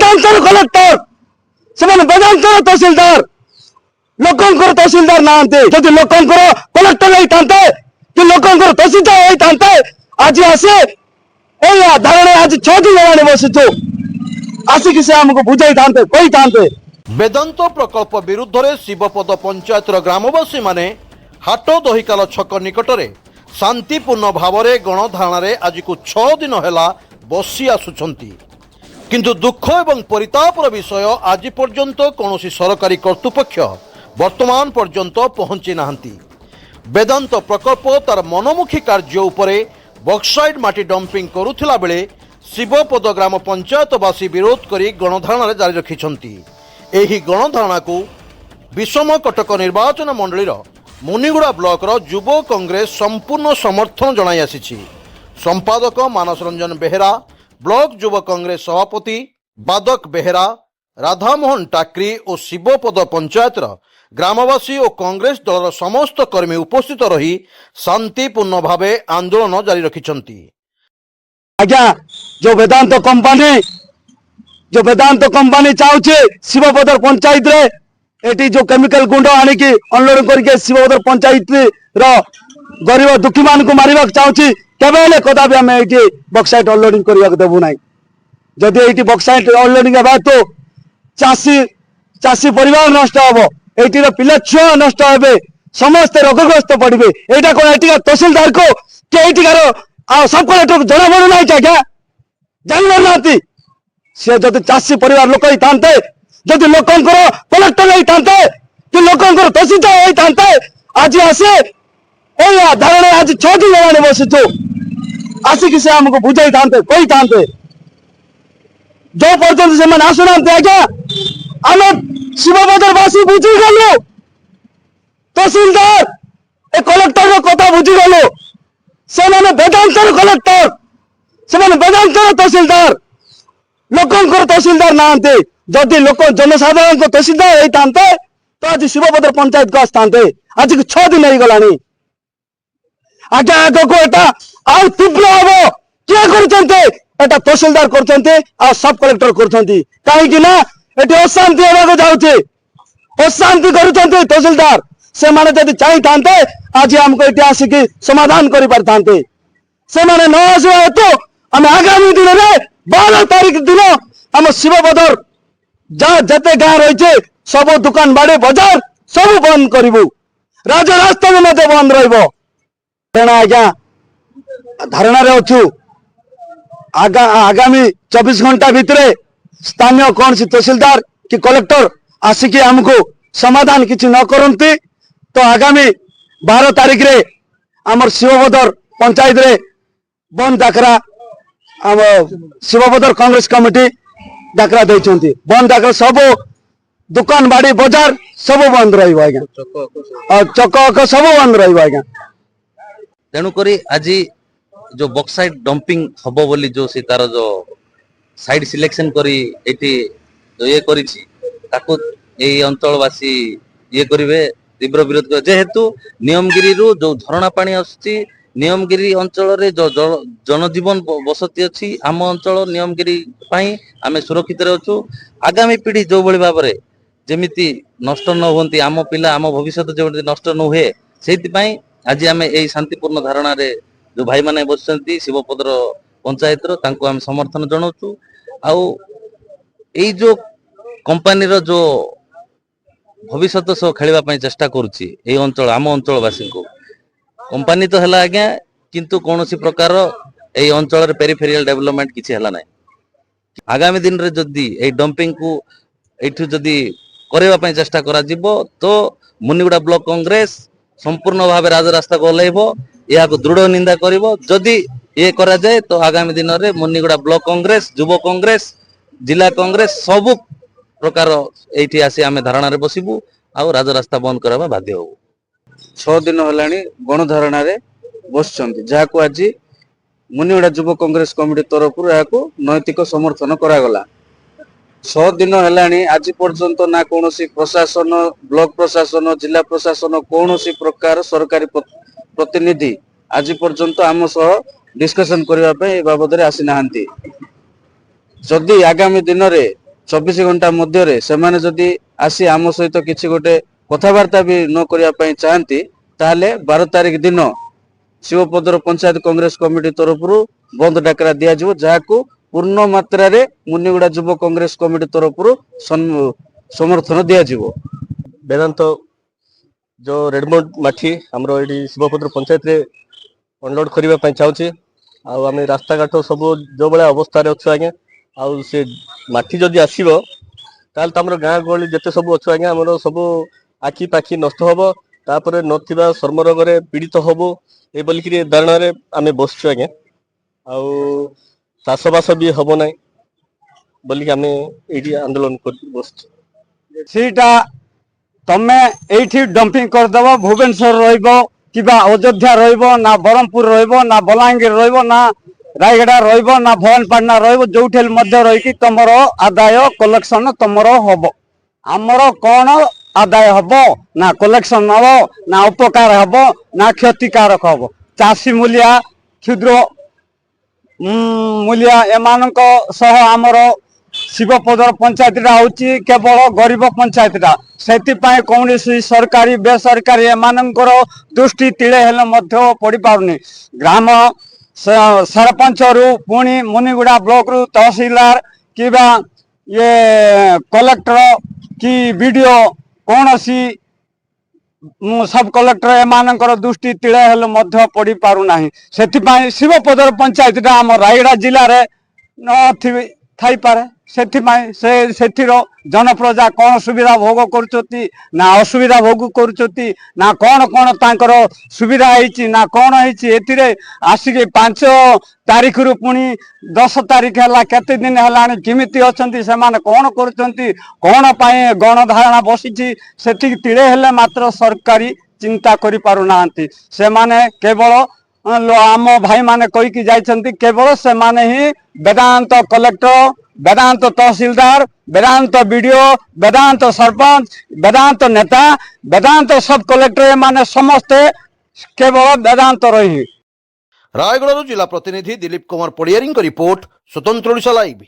ବେଦାନ୍ତର କଲେକ୍ଟର, ସେମାନେ ବେଦାନ୍ତର ତହସିଲଦାର, ଲୋକଙ୍କର ତହସିଲଦାର ନାହାନ୍ତି। ଯଦି ଲୋକଙ୍କର କଲେକ୍ଟର ହେଇଥାନ୍ତେ କି ଲୋକଙ୍କର ତହସିଲଦାର ହେଇଥାନ୍ତେ ଆଜି ଆସେ ଏଇ ଧାରଣା ଆଜି 6 ଦିନ ହେଲାଣି ବସିଛୁ, ଆସିକି ସେ ଆମକୁ ବୁଝାଇଥାନ୍ତେ କହିଥାନ୍ତେ। ବେଦାନ୍ତ ପ୍ରକଳ୍ପ ବିରୁଦ୍ଧରେ ଶିବପଦ ପଞ୍ଚାୟତର ଗ୍ରାମବାସୀ ମାନେ ହାଟ ଦହିକାଲ ଛକ ନିକଟରେ ଶାନ୍ତିପୂର୍ଣ୍ଣ ଭାବରେ ଗଣଧାରଣାରେ ଆଜିକୁ 6 ଦିନ ହେଲା ବସି ଆସୁଛନ୍ତି। କିନ୍ତୁ ଦୁଃଖ ଏବଂ ପରିତାପର ବିଷୟ ଆଜି ପର୍ଯ୍ୟନ୍ତ କୌଣସି ସରକାରୀ କର୍ତ୍ତୃପକ୍ଷ ବର୍ତ୍ତମାନ ପର୍ଯ୍ୟନ୍ତ ପହଞ୍ଚି ନାହାନ୍ତି। ବେଦାନ୍ତ ପ୍ରକଳ୍ପ ତାର ମନମୁଖୀ କାର୍ଯ୍ୟ ଉପରେ ବକ୍ସାଇଡ୍ ମାଟି ଡମ୍ପିଂ କରୁଥିଲା ବେଳେ ଶିବପଦ ଗ୍ରାମ ପଞ୍ଚାୟତବାସୀ ବିରୋଧ କରି ଗଣଧାରଣାରେ ଜାରି ରଖିଛନ୍ତି। ଏହି ଗଣଧାରଣାକୁ ବିଷମ କଟକ ନିର୍ବାଚନ ମଣ୍ଡଳୀର ମୁନିଗୁଡ଼ା ବ୍ଲକର ଯୁବ କଂଗ୍ରେସ ସମ୍ପୂର୍ଣ୍ଣ ସମର୍ଥନ ଜଣାଇ ଆସିଛି। ସମ୍ପାଦକ ମାନସ ରଞ୍ଜନ ବେହେରା, ବ୍ଲକ ଯୁବ କଂଗ୍ରେସ ସଭାପତି ବାଦକ ବେହେରା, ରାଧାମୋହନ ଟାକ୍ରି ଓ ଶିବପଦ ପଞ୍ଚାୟତର ଗ୍ରାମବାସୀ ଓ କଂଗ୍ରେସ ଦଳର ସମସ୍ତ କର୍ମୀ ଉପସ୍ଥିତ ରହି ଶାନ୍ତିପୂର୍ଣ୍ଣ ଭାବେ ଆନ୍ଦୋଳନ ଜାରି ରଖିଛନ୍ତି। ଆଜ୍ଞା, जो वेदांत कंपनी चाहूचे शिवपदर पंचायत रे एटी जो केमिकल गुंड आनिकी अनलोड करके शिवपदर पंचायत रो गरीब दुखी मान को मारिबा चाहूची केबे हेले कदापि हम एटी बक्साइट अनलोडिंग करिया देबु नाही। जदि एटी बक्साइट अनलोडिंग हेबा तो चासी परिवार नष्ट हबो, एटी रो पिला छुआ नष्ट हेबे, समस्त रोगग्रस्त पड़िबे। एटा कोन एटी तहसीलदार को के एटी सब कलेक्टर को जना पड़ू नाही क्या जान नाती से जदि चाषी परिवार लोक होते जदि लोकंकर कलेक्टर होते कि लोकंकर तहसीलदार होते आज आसे धारणा आज 6 दिन हेलाणी बसिଛୁ, आसिकी से हमको बुझाई था कही था जो पर्यटन से आसुना आज्ञा आम शिवपदरवासी बुझीगलु, तहसीलदार ए कलेक्टर कथा बुझीगलु, से वेदांतर कलेक्टर से वेदांतर तहसीलदार, लोकंकर तहसीलदार नाहांती। जदि लोक जनसाधारण तहसीलदार होते तो आज शिवपदर पंचायत को आसते। आज 6 दिन हो गलानी आगे आग को एटा आउ तीव्र हम किए कर तहसीलदार कर सब कलेक्टर कर कहीं ना ये अशांति होगा जाऊे अशांति कर तहसीलदार से माने जदि चाहिए था आज हमको ये आसिकी समाधान कर पारे से माने न आसवा हेतु आम आगामी दिन में 12 तारीख दिन आम शिवपदर जहाँ जिते गाँ रही सब दुकान बाड़ी बजार सब बंद करूँ, राजरास्ता भी मत बंद आज्ञा धारणा अच्छु। आगामी 24 घंटा भितर स्थानीय कौन सी तहसीलदार कि कलेक्टर आसिकी हमको समाधान किसी न करती तो आगामी 12 तारीख रे आमर शिवपदर पंचायत रे बंद डाकरा आम शिवपदर कांग्रेस कमिटी डाकरा देइछंती। बंद डाकरा सब दुकान बाड़ी बाजार सब बंद रहिबो आज्ञा, चक सब बंद रहिबो आज्ञा। तेणुक आज जो बक्साइड डंपिंग हम बोली जो सी तार जो साइड सिलेक्शन करी एटी जो ये करिछि ताकू ए अंचलवासी ये करिवे तीव्र विरोध कर जेहेतु नियमगिरी रु जो झरणा पानी आसुछि नियमगिरी अंचल रे जो जनजीवन बसती अच्छी आम अंचल नियमगिरी पाई आमे सुरक्षित रे अछु। आगामी पीढ़ी जो भली भाव रे जेमिति नष्ट न होंती आम पिला आम भविष्य जो नष्ट न हुए सेति पाई आज आमे एई शांतिपूर्ण धारणा रे जो भाई माने बसचंती शिवपदर पंचायत रो तांको आमे समर्थन जणाउछु। आउ एई जो कंपनी रो जो भविष्य सह खेलिबा पई चेष्टा करूची एई अंचल आम अंचलवासी को कंपनी तो हला आज्ञा किंतु कौनसी प्रकार एई अंचल रे पेरिफेरियल डेवलपमेंट किछि हला नै। आगामी दिन रे जदी एई डंपिंग को एठु जदी करेबा पई चेष्टा करा जिवो तो मुनिगुडा ब्लॉक कांग्रेस संपूर्ण भाव राजरास्ता को ओल्लैबो, या दृढ़ निंदा करिवो। जदि ये करा जाए तो आगामी दिन रे मुनिगुडा ब्लॉक कांग्रेस युव कांग्रेस जिला कांग्रेस सब प्रकार एठी आसी आमे धारणा रे बसिबु आ राजरास्ता बंद करबा बाध्य होबु। 6 दिन हेलाणी गणधारणा रे बसचंती जाको आज मुनिगुडा युव कांग्रेस कमिटी तरफ नैतिक समर्थन करागला। 6 दिन हेलाणी आज पर्यंत ना कौनसी प्रशासन ब्लॉक प्रशासन जिला प्रशासन कौनसी प्रकार सरकारी प्रतिनिधि आज पर्यंत आम सह डिस्कशन करने बाबद आसी ना। जदि आगामी दिन में ଘଣ୍ଟା ମଧ୍ୟରେ ସେମାନେ ଯଦି ଆସି ଆମ ସହିତ କିଛି ଗୋଟେ କଥାବାର୍ତ୍ତା ବି ନ କରିବା ପାଇଁ ଚାହାନ୍ତି ତାହେଲେ 12 ତାରିଖ ଦିନ ଶିବପଦର ପଞ୍ଚାୟତ କଂଗ୍ରେସ କମିଟି ତରଫରୁ ବନ୍ଦ ଡାକରା ଦିଆଯିବ, ଯାହାକୁ ପୂର୍ଣ୍ଣ ମାତ୍ରାରେ ମୁନିଗୁଡା ଯୁବ କଂଗ୍ରେସ କମିଟି ତରଫରୁ ସମର୍ଥନ ଦିଆଯିବ। ବେଦାନ୍ତ जो रेडमोड माठी आमर ये शिवपद्र पंचायत रे अनलोड करने चाहूँगी आम रास्ता घाट सब जो भाया अवस्था अच्छु आज्ञा आउ से माटी जदि आसब ताल आम गाँ गहली जिते सब अच्छु आज्ञा आम सब आखि पाखि नष्ट हम तापर ना चर्म रोग पीड़ित हबू ये बोलिक धारणा आम बसचु आज्ञा आउ चाषबास भी हम ना बोलिक आम ये आंदोलन कर सीटा तमे एठी डंपिंग करदेव भुवनेश्वर रहा अयोध्या ना ब्रह्मपुर ना बलांगीर ना रायगड़ा ना भवानीपाटना जो रही तुम आदाय कलेक्शन तुम हम आमर कौन आदाय हम ना कलेक्शन हम ना उपकार हम ना क्षतिकारक हम चाषी मूलिया क्षुद्र मूलिया एमानक सह आमर शिवपदर पंचायतटा हूँ केवल गरीब पंचायतटा से कौन सरकारी बेसरकारी एमानकर दृष्टि तिले हेले पड़ पारनी ग्राम सरपंच रु पुणी मुनिगुड़ा ब्लॉक रु तहसीलदार कि ये कलेक्टर कि वीडियो कौन सी सब कलेक्टर एमानकर दृष्टि तिले हेले पड़ पारना से शिवपदर पंचायतटा आम रायगड़ा जिले में न थाई पारे से जनप्रजा कौन सुविधा भोग कर ना असुविधा भोग कर ना कौन कौन तांकर सुविधा है ना कौन है आसिक 5 तारीख रु पुणी 10 तारीख है केते दिन है किमिति अच्छी से कौन कर कौन गणधारणा बसी से तिले हेले मात्र सरकारी चिंता करि पारु नाहंती से माने केवल आम भाई माने कहीकि जाइछंती केवल से माने ही वेदांत कलेक्टर वेदांत तहसीलदार वेदांत वीडियो वेदांत सरपंच वेदांत नेता वेदांत सब कलेक्टर माने समस्ते केवल वेदांत रही। रायगढ़ जिला प्रतिनिधि दिलीप कुमार पड़ियारी रिपोर्ट स्वतंत्र ओडिशा लाइव।